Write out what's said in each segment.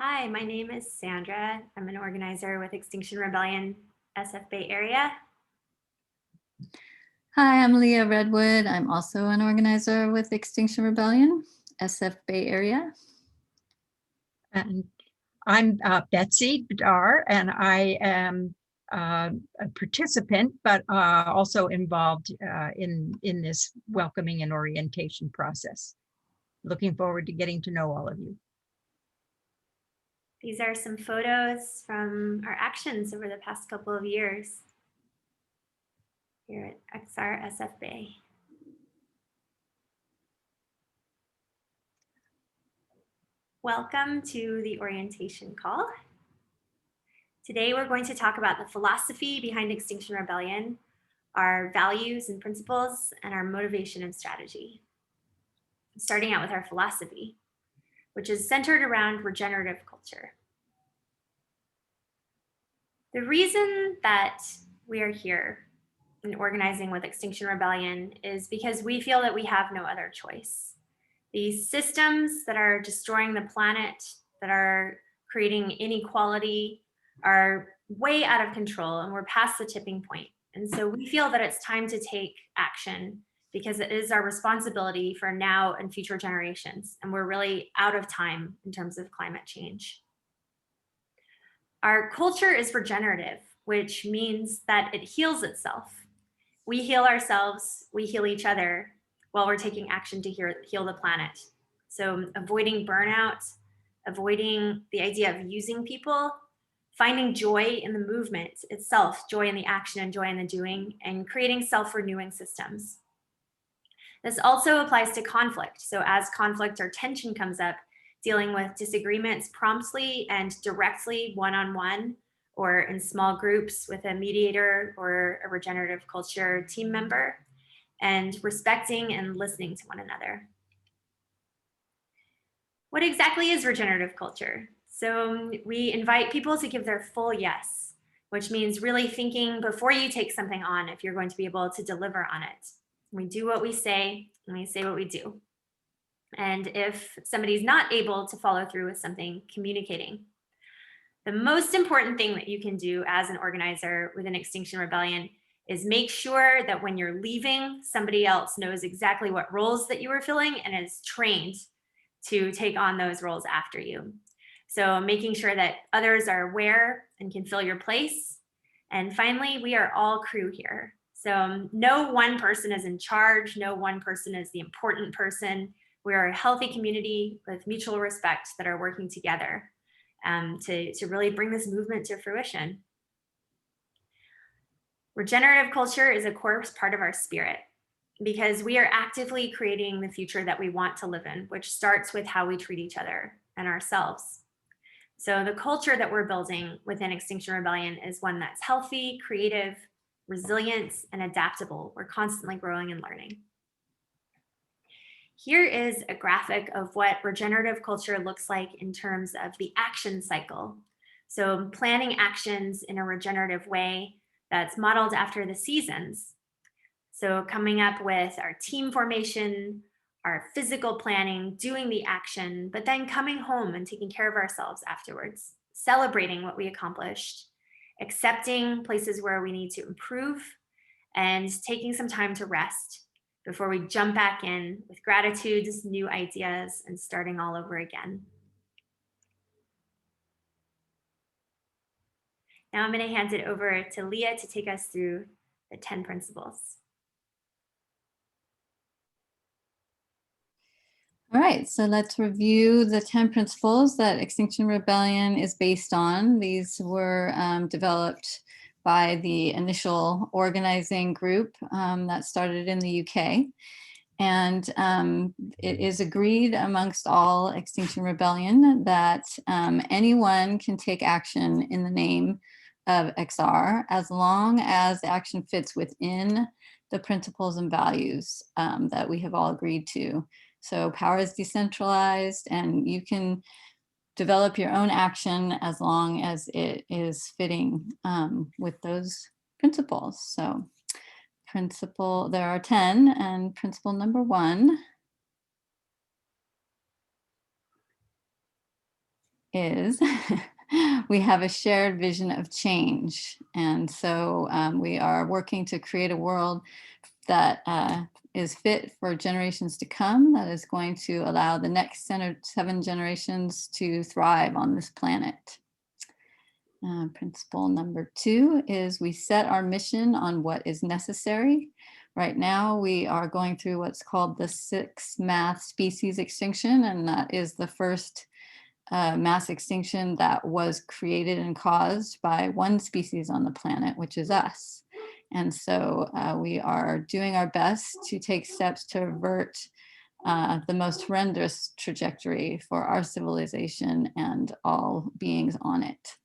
Hi, my name is Sandra. I'm an organizer with Extinction Rebellion, SF Bay Area. Hi, I'm Leah Redwood. I'm also an organizer with Extinction Rebellion, SF Bay Area. And I'm Betsy Bedar, and I am a participant, but also involved in this welcoming and orientation process. Looking forward to getting to know all of you. These are some photos from our actions over the past couple of years here at XR SF Bay. Welcome to the orientation call. Today we're going to talk about the philosophy behind Extinction Rebellion, our values and principles, and our motivation and strategy. Starting out with our philosophy, which is centered around regenerative culture. The reason that we are here in organizing with Extinction Rebellion is because we feel that we have no other choice. These systems that are destroying the planet, that are creating inequality, are way out of control, and we're past the tipping point. And so we feel that it's time to take action because it is our responsibility for now and future generations. And we're really out of time in terms of climate change. Our culture is regenerative, which means that it heals itself. We heal ourselves, we heal each other while we're taking action to heal the planet. So avoiding burnout, avoiding the idea of using people, finding joy in the movement itself, joy in the action and joy in the doing, and creating self-renewing systems. This also applies to conflict. So as conflict or tension comes up, dealing with disagreements promptly and directly one-on-one or in small groups with a mediator or a regenerative culture team member, and respecting and listening to one another. What exactly is regenerative culture? So we invite people to give their full yes, which means really thinking before you take something on if you're going to be able to deliver on it. We do what we say, and we say what we do. And if somebody's not able to follow through with something, communicating. The most important thing that you can do as an organizer within Extinction Rebellion is make sure that when you're leaving, somebody else knows exactly what roles that you were filling and is trained to take on those roles after you. So making sure that others are aware and can fill your place. And finally, we are all crew here. So no one person is in charge, no one person is the important person. We are a healthy community with mutual respect that are working together to really bring this movement to fruition. Regenerative culture is a core part of our spirit because we are actively creating the future that we want to live in, which starts with how we treat each other and ourselves. So the culture that we're building within Extinction Rebellion is one that's healthy, creative, resilient, and adaptable. We're constantly growing and learning. Here is a graphic of what regenerative culture looks like in terms of the action cycle. So planning actions in a regenerative way that's modeled after the seasons. So coming up with our team formation, our physical planning, doing the action, but then coming home and taking care of ourselves afterwards, celebrating what we accomplished, accepting places where we need to improve, and taking some time to rest before we jump back in with gratitudes, new ideas, and starting all over again. Now I'm going to hand it over to Leah to take us through the 10 principles. All right, so let's review the 10 principles that Extinction Rebellion is based on. These were developed by the initial organizing group that started in the UK. And it is agreed amongst all Extinction Rebellion that anyone can take action in the name of XR as long as action fits within the principles and values that we have all agreed to. So power is decentralized and you can develop your own action as long as it is fitting with those principles. So there are 10, and principle number 1 is we have a shared vision of change. And so we are working to create a world that is fit for generations to come, that is going to allow the next 7 generations to thrive on this planet. Principle number 2 is we set our mission on what is necessary. Right now, we are going through what's called the 6th mass species extinction, and that is the first mass extinction that was created and caused by one species on the planet, which is us. And so we are doing our best to take steps to avert the most horrendous trajectory for our civilization and all beings on it.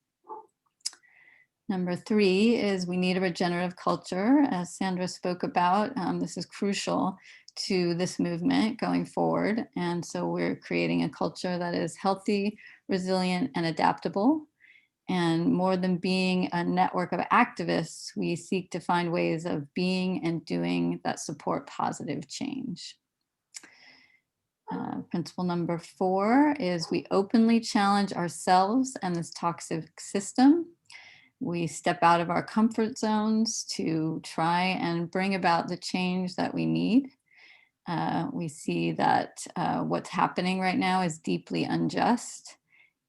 Number 3 is we need a regenerative culture, as Sandra spoke about. This is crucial to this movement going forward. And so we're creating a culture that is healthy, resilient, and adaptable. And more than being a network of activists, we seek to find ways of being and doing that support positive change. Principle number 4 is we openly challenge ourselves and this toxic system. We step out of our comfort zones to try and bring about the change that we need. We see that what's happening right now is deeply unjust,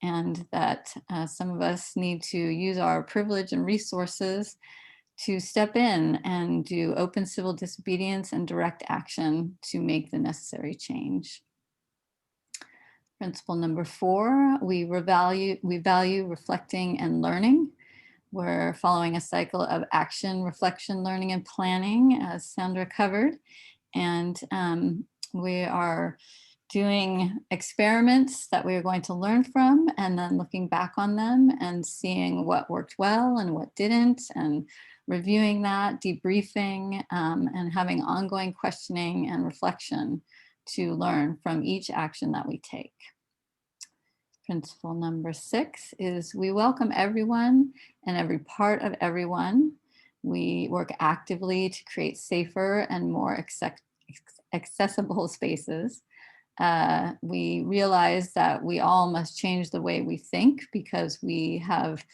and that some of us need to use our privilege and resources to step in and do open civil disobedience and direct action to make the necessary change. Principle number 4, we value reflecting and learning. We're following a cycle of action, reflection, learning, and planning, as Sandra covered. And we are doing experiments that we are going to learn from, and then looking back on them and seeing what worked well and what didn't, and reviewing that, debriefing, and having ongoing questioning and reflection to learn from each action that we take. Principle number 6 is we welcome everyone and every part of everyone. We work actively to create safer and more accessible spaces. We realize that we all must change the way we think because we have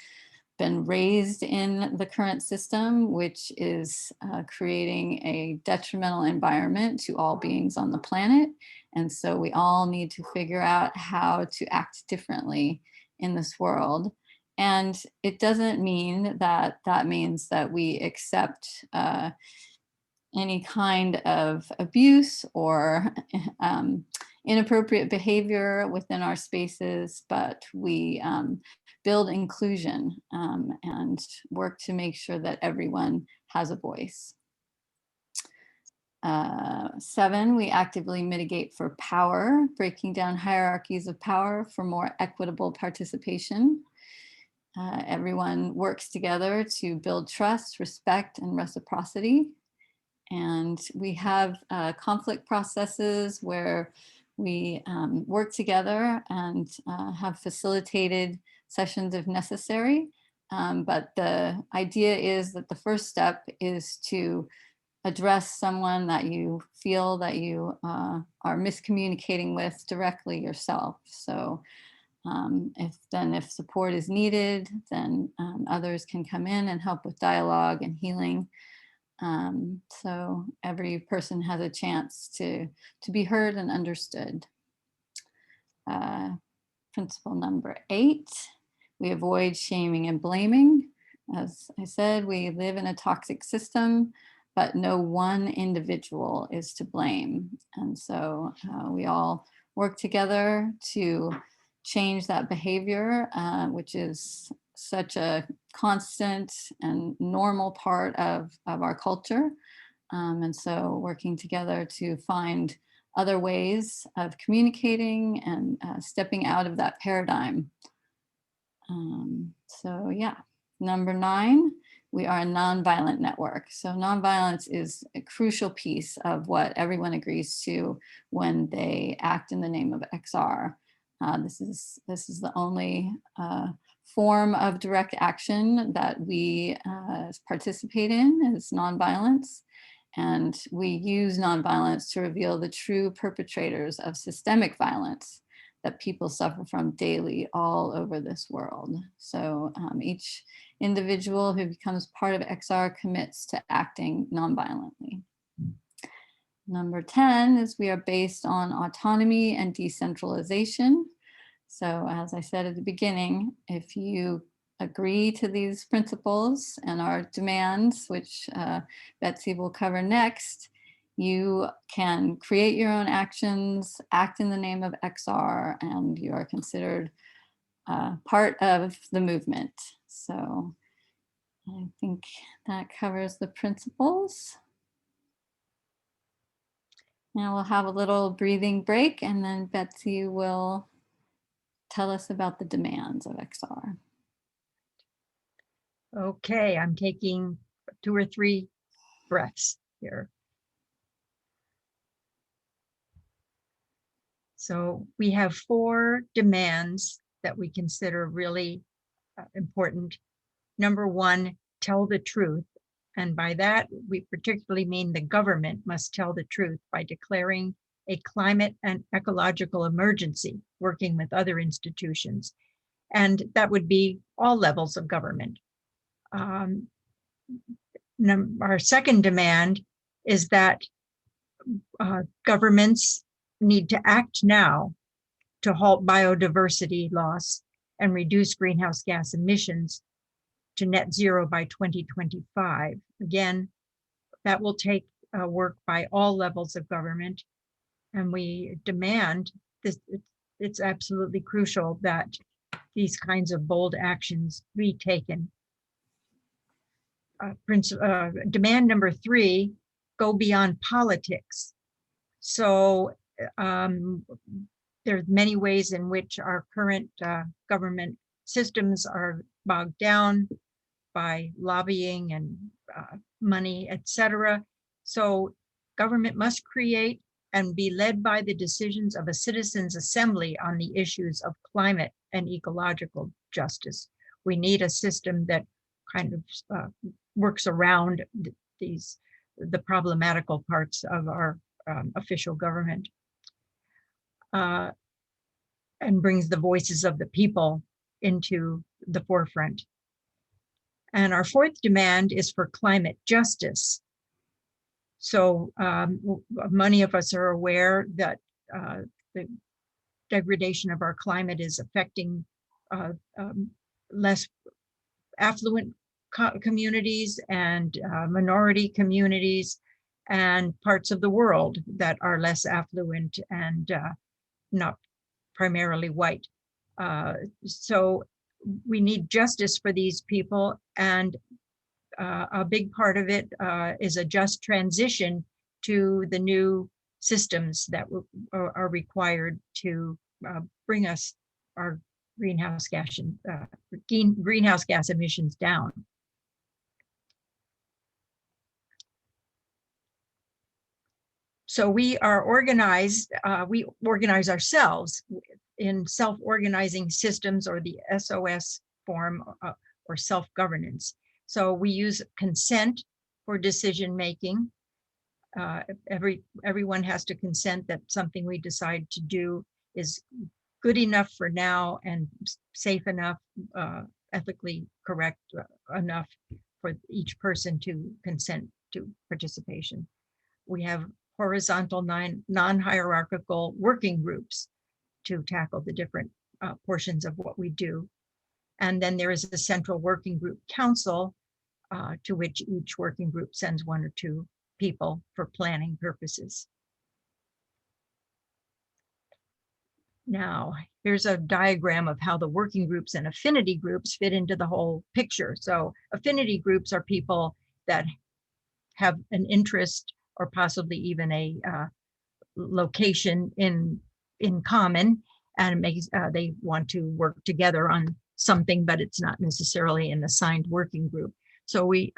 been raised in the current system, which is creating a detrimental environment to all beings on the planet. And so we all need to figure out how to act differently in this world. And it doesn't mean that that means that we accept any kind of abuse or inappropriate behavior within our spaces, but we build inclusion and work to make sure that everyone has a voice. 7, we actively mitigate for power, breaking down hierarchies of power for more equitable participation. Everyone works together to build trust, respect, and reciprocity. And we have conflict processes where we work together and have facilitated sessions if necessary. But the idea is that the first step is to address someone that you feel that you are miscommunicating with directly yourself. So if support is needed, then others can come in and help with dialogue and healing. So every person has a chance to be heard and understood. Principle number 8, we avoid shaming and blaming. As I said, we live in a toxic system, but no one individual is to blame. And so we all work together to change that behavior, which is such a constant and normal part of our culture. And so working together to find other ways of communicating and stepping out of that paradigm. So yeah, number 9, we are a nonviolent network. So nonviolence is a crucial piece of what everyone agrees to when they act in the name of XR. This is the only form of direct action that we participate in is nonviolence. And we use nonviolence to reveal the true perpetrators of systemic violence that people suffer from daily all over this world. So each individual who becomes part of XR commits to acting nonviolently. Number 10 is we are based on autonomy and decentralization. So as I said at the beginning, if you agree to these principles and our demands, which Betsy will cover next, you can create your own actions, act in the name of XR, and you are considered part of the movement. So I think that covers the principles. Now we'll have a little breathing break, and then Betsy will tell us about the demands of XR. Okay, I'm taking 2 or 3 breaths here. So we have 4 demands that we consider really important. Number 1, tell the truth. And by that, we particularly mean the government must tell the truth by declaring a climate and ecological emergency, working with other institutions. And that would be all levels of government. Our second demand is that governments need to act now to halt biodiversity loss and reduce greenhouse gas emissions to net zero by 2025. Again, that will take work by all levels of government. And we demand this, it's absolutely crucial that these kinds of bold actions be taken. Demand number 3, go beyond politics. So there's many ways in which our current government systems are bogged down by lobbying and money, etc. So government must create and be led by the decisions of a citizens' assembly on the issues of climate and ecological justice. We need a system that kind of works around the problematical parts of our official government and brings the voices of the people into the forefront. And our 4th demand is for climate justice. So many of us are aware that the degradation of our climate is affecting less affluent communities and minority communities and parts of the world that are less affluent and not primarily white. So we need justice for these people, and a big part of it is a just transition to the new systems that are required to bring us our greenhouse gas emissions down. So we are organized, we organize ourselves in self-organizing systems, or the SOS form, or self-governance. So we use consent for decision-making. Everyone has to consent that something we decide to do is good enough for now and safe enough, ethically correct enough for each person to consent to participation. We have horizontal non-hierarchical working groups to tackle the different portions of what we do. And then there is a central working group council to which each working group sends 1 or 2 people for planning purposes. Now, here's a diagram of how the working groups and affinity groups fit into the whole picture. So affinity groups are people that have an interest or possibly even a location in common, and they want to work together on something, but it's not necessarily an assigned working group. So we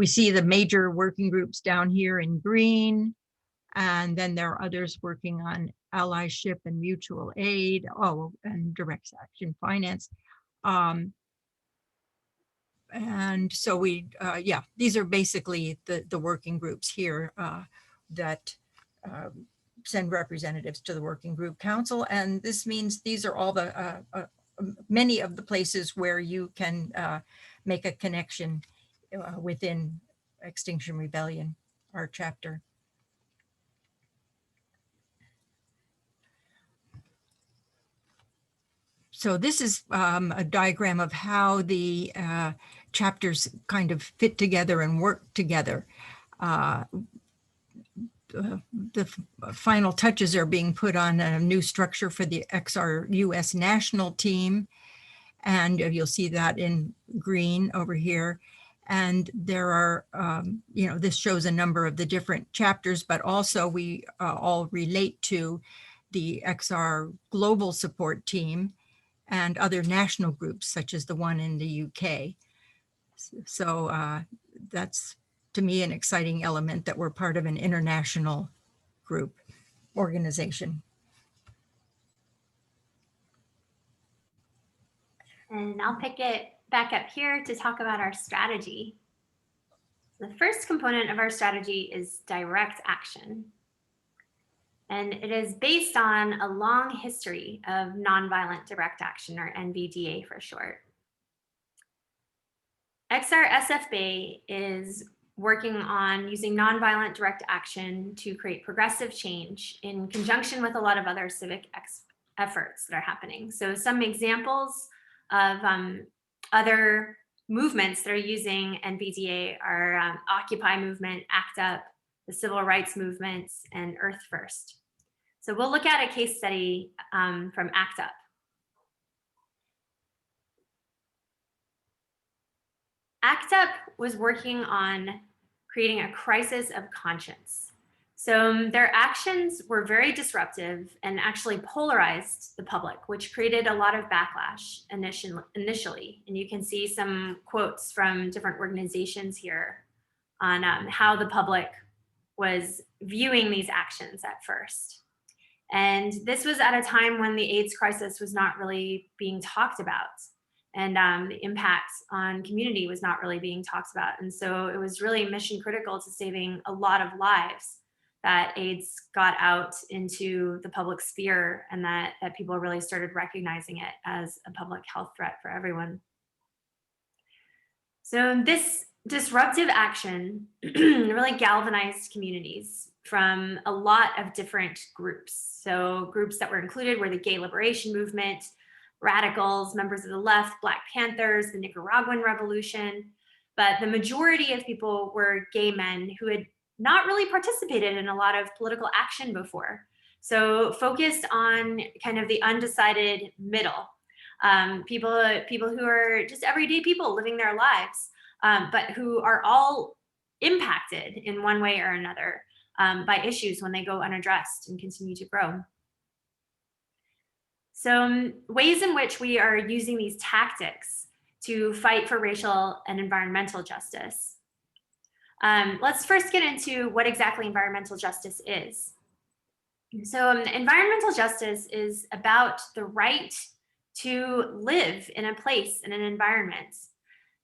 see the major working groups down here in green, and then there are others working on allyship and mutual aid, and direct action finance. And so these are basically the working groups here that send representatives to the Working Group Council. And this means these are all the many of the places where you can make a connection within Extinction Rebellion, our chapter. So this is a diagram of how the chapters kind of fit together and work together. The final touches are being put on a new structure for the XR US national team. And you'll see that in green over here. And there are, this shows a number of the different chapters, but also we all relate to the XR global support team and other national groups, such as the one in the UK. So that's, to me, an exciting element that we're part of an international group organization. And I'll pick it back up here to talk about our strategy. The first component of our strategy is direct action. And it is based on a long history of nonviolent direct action, or NVDA for short. XRSFB is working on using nonviolent direct action to create progressive change in conjunction with a lot of other civic efforts that are happening. So some examples of other movements that are using NVDA are Occupy movement, ACT UP, the civil rights movements, and Earth First. So we'll look at a case study from ACT UP. ACT UP was working on creating a crisis of conscience. So their actions were very disruptive and actually polarized the public, which created a lot of backlash initially. And you can see some quotes from different organizations here on how the public was viewing these actions at first. And this was at a time when the AIDS crisis was not really being talked about, and the impact on community was not really being talked about. And so it was really mission critical to saving a lot of lives that AIDS got out into the public sphere, and that people really started recognizing it as a public health threat for everyone. So this disruptive action really galvanized communities from a lot of different groups. So groups that were included were the Gay Liberation Movement, radicals, members of the left, Black Panthers, the Nicaraguan Revolution. But the majority of people were gay men who had not really participated in a lot of political action before. So focused on kind of the undecided middle, people who are just everyday people living their lives, but who are all impacted in one way or another by issues when they go unaddressed and continue to grow. So ways in which we are using these tactics to fight for racial and environmental justice. Let's first get into what exactly environmental justice is. So environmental justice is about the right to live in a place, in an environment,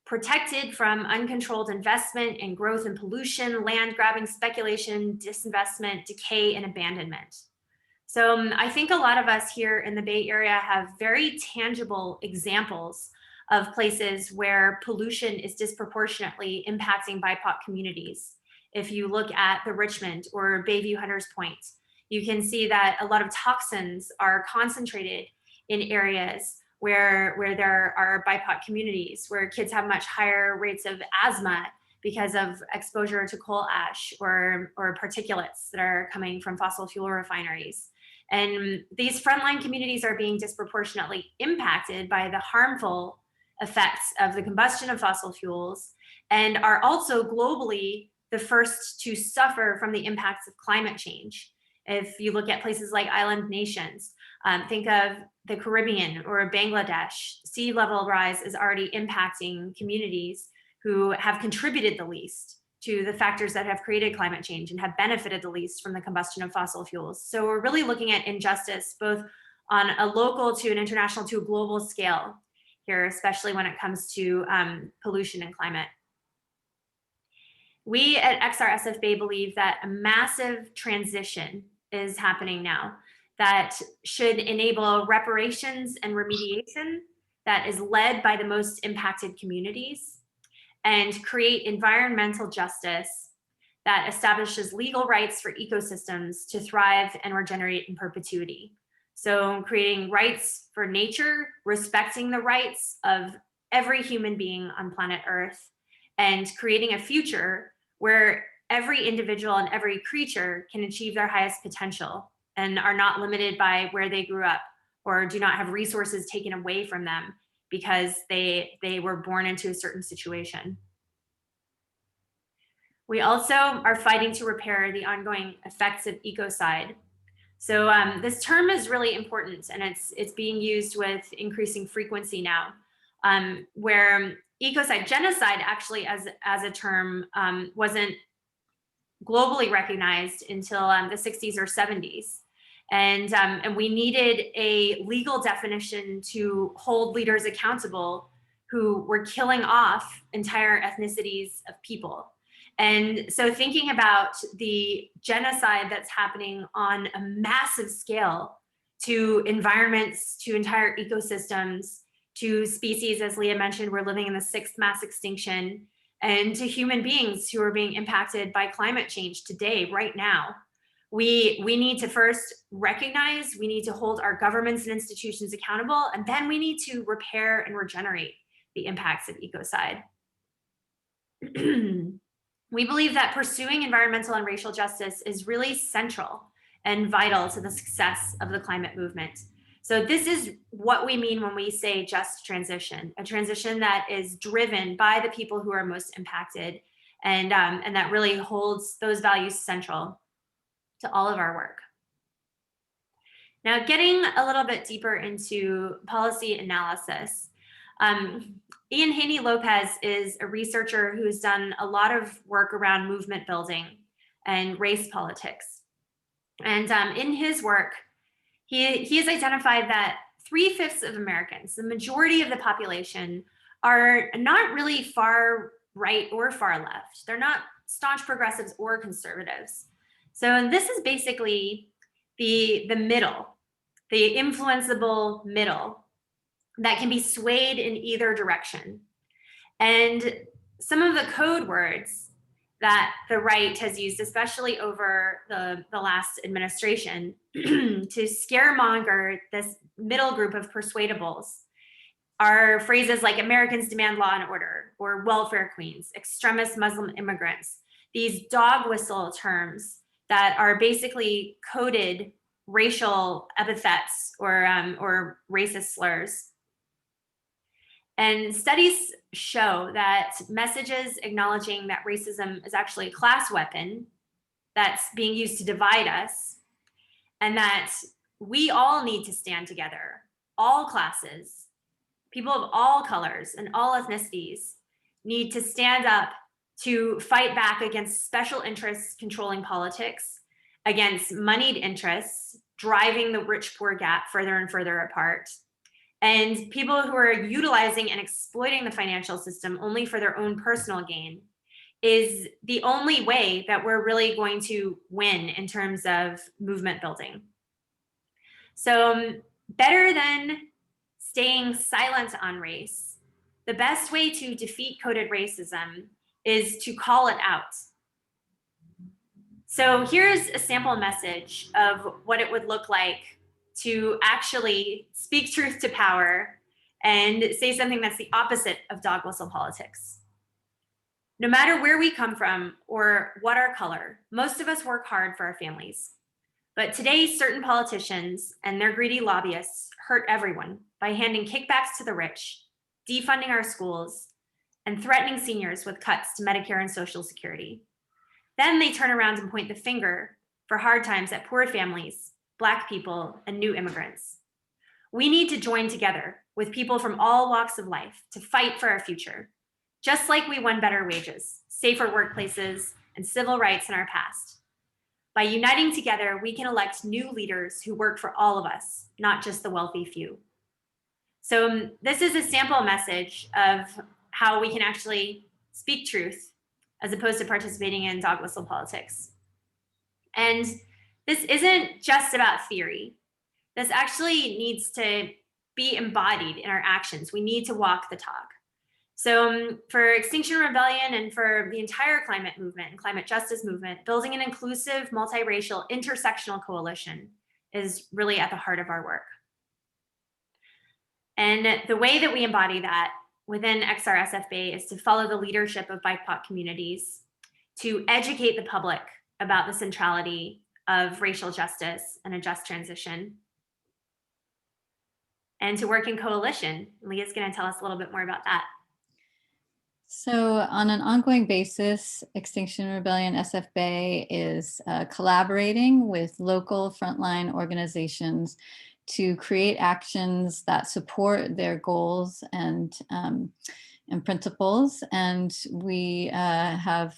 protected from uncontrolled investment and growth and pollution, land grabbing, speculation, disinvestment, decay, and abandonment. So I think a lot of us here in the Bay Area have very tangible examples of places where pollution is disproportionately impacting BIPOC communities. If you look at the Richmond or Bayview Hunters Point, you can see that a lot of toxins are concentrated in areas where there are BIPOC communities, where kids have much higher rates of asthma because of exposure to coal ash or particulates that are coming from fossil fuel refineries. And these frontline communities are being disproportionately impacted by the harmful effects of the combustion of fossil fuels, and are also globally the first to suffer from the impacts of climate change. If you look at places like island nations, think of the Caribbean or Bangladesh, sea level rise is already impacting communities who have contributed the least to the factors that have created climate change and have benefited the least from the combustion of fossil fuels. So we're really looking at injustice both on a local to an international to a global scale here, especially when it comes to pollution and climate. We at XRSFB believe that a massive transition is happening now that should enable reparations and remediation that is led by the most impacted communities, and create environmental justice that establishes legal rights for ecosystems to thrive and regenerate in perpetuity. So creating rights for nature, respecting the rights of every human being on planet Earth, and creating a future where every individual and every creature can achieve their highest potential and are not limited by where they grew up or do not have resources taken away from them because they were born into a certain situation. We also are fighting to repair the ongoing effects of ecocide. So this term is really important, and it's being used with increasing frequency now, where ecocide, genocide actually as a term wasn't globally recognized until the 60s or 70s. And we needed a legal definition to hold leaders accountable who were killing off entire ethnicities of people. And so thinking about the genocide that's happening on a massive scale to environments, to entire ecosystems, to species, as Leah mentioned, we're living in the 6th mass extinction, and to human beings who are being impacted by climate change today, right now. We need to first recognize, we need to hold our governments and institutions accountable, and then we need to repair and regenerate the impacts of ecocide. We believe that pursuing environmental and racial justice is really central and vital to the success of the climate movement. So this is what we mean when we say just transition, a transition that is driven by the people who are most impacted, and that really holds those values central to all of our work. Now, getting a little bit deeper into policy analysis, Ian Haney-Lopez is a researcher who's done a lot of work around movement building and race politics. And in his work, he has identified that 3/5 of Americans, the majority of the population, are not really far right or far left. They're not staunch progressives or conservatives. So this is basically the middle, the influenceable middle that can be swayed in either direction. And some of the code words that the right has used, especially over the last administration, to scaremonger this middle group of persuadables, are phrases like Americans demand law and order, or welfare queens, extremist Muslim immigrants, these dog whistle terms that are basically coded racial epithets or racist slurs. And studies show that messages acknowledging that racism is actually a class weapon that's being used to divide us, and that we all need to stand together, all classes, people of all colors and all ethnicities need to stand up to fight back against special interests controlling politics, against moneyed interests driving the rich-poor gap further and further apart, and people who are utilizing and exploiting the financial system only for their own personal gain is the only way that we're really going to win in terms of movement building. So better than staying silent on race, the best way to defeat coded racism is to call it out. So here's a sample message of what it would look like to actually speak truth to power and say something that's the opposite of dog whistle politics. No matter where we come from or what our color, most of us work hard for our families. But today, certain politicians and their greedy lobbyists hurt everyone by handing kickbacks to the rich, defunding our schools, and threatening seniors with cuts to Medicare and Social Security. Then they turn around and point the finger for hard times at poor families, Black people, and new immigrants. We need to join together with people from all walks of life to fight for our future, just like we won better wages, safer workplaces, and civil rights in our past. By uniting together, we can elect new leaders who work for all of us, not just the wealthy few. So this is a sample message of how we can actually speak truth as opposed to participating in dog whistle politics. And this isn't just about theory. This actually needs to be embodied in our actions. We need to walk the talk. So for Extinction Rebellion and for the entire climate movement and climate justice movement, building an inclusive, multiracial, intersectional coalition is really at the heart of our work. And the way that we embody that within XRSFB is to follow the leadership of BIPOC communities, to educate the public about the centrality of racial justice and a just transition, and to work in coalition. Leah's going to tell us a little bit more about that. So on an ongoing basis, Extinction Rebellion SFB is collaborating with local frontline organizations to create actions that support their goals and principles. And we have,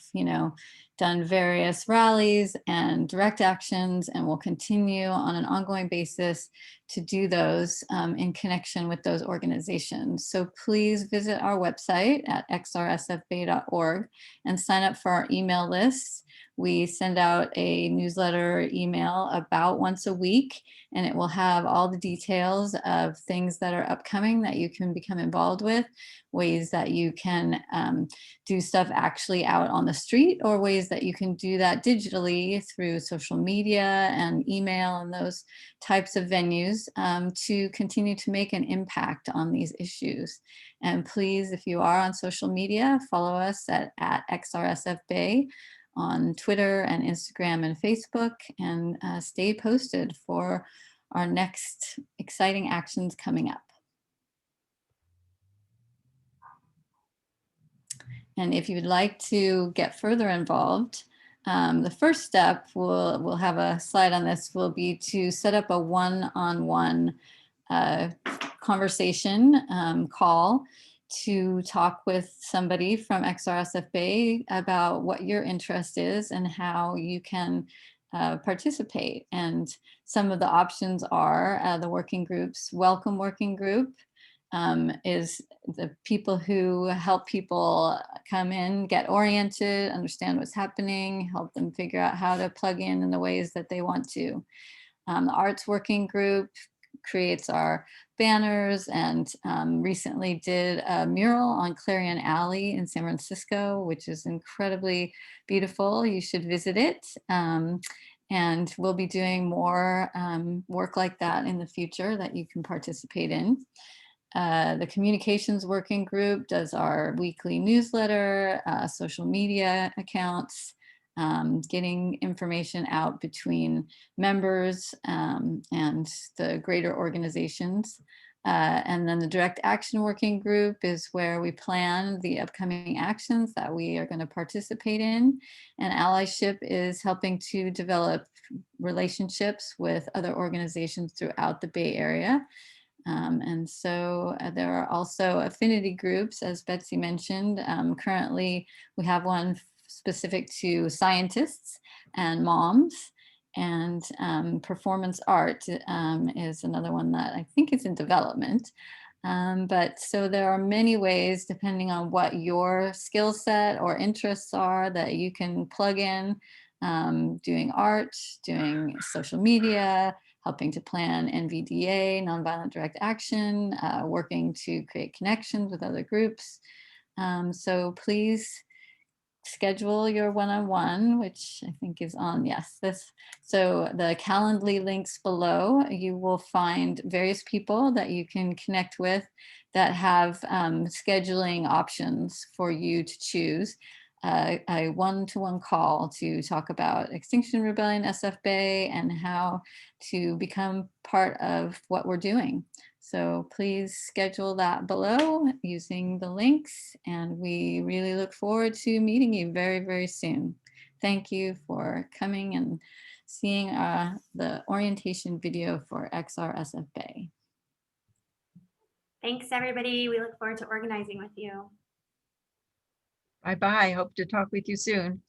done various rallies and direct actions, and will continue on an ongoing basis to do those in connection with those organizations. So please visit our website at xrsfb.org and sign up for our email list. We send out a newsletter email about once a week, and it will have all the details of things that are upcoming that you can become involved with, ways that you can do stuff actually out on the street, or ways that you can do that digitally through social media and email and those types of venues to continue to make an impact on these issues. And please, if you are on social media, follow us at XRSFB on Twitter and Instagram and Facebook, and stay posted for our next exciting actions coming up. And if you'd like to get further involved, the first step, we'll have a slide on this, will be to set up a one-on-one conversation call to talk with somebody from XRSFB about what your interest is and how you can participate. And some of the options are the working groups. Welcome Working Group is the people who help people come in, get oriented, understand what's happening, help them figure out how to plug in the ways that they want to. The Arts Working Group creates our banners and recently did a mural on Clarion Alley in San Francisco, which is incredibly beautiful. You should visit it. And we'll be doing more work like that in the future that you can participate in. The Communications Working Group does our weekly newsletter, social media accounts, getting information out between members and the greater organizations. And then the Direct Action Working Group is where we plan the upcoming actions that we are going to participate in. And Allyship is helping to develop relationships with other organizations throughout the Bay Area. And so there are also affinity groups, as Betsy mentioned. Currently, we have one specific to scientists and moms, and performance art is another one that I think is in development. But so there are many ways, depending on what your skill set or interests are, that you can plug in, doing art, doing social media, helping to plan NVDA, nonviolent direct action, working to create connections with other groups. So please schedule your one-on-one, which I think is on, yes, this. So the Calendly links below, you will find various people that you can connect with that have scheduling options for you to choose. A one-to-one call to talk about Extinction Rebellion SFB and how to become part of what we're doing. So please schedule that below using the links, and we really look forward to meeting you very, very soon. Thank you for coming and seeing the orientation video for XRSFB. Thanks, everybody. We look forward to organizing with you. Bye-bye. Hope to talk with you soon.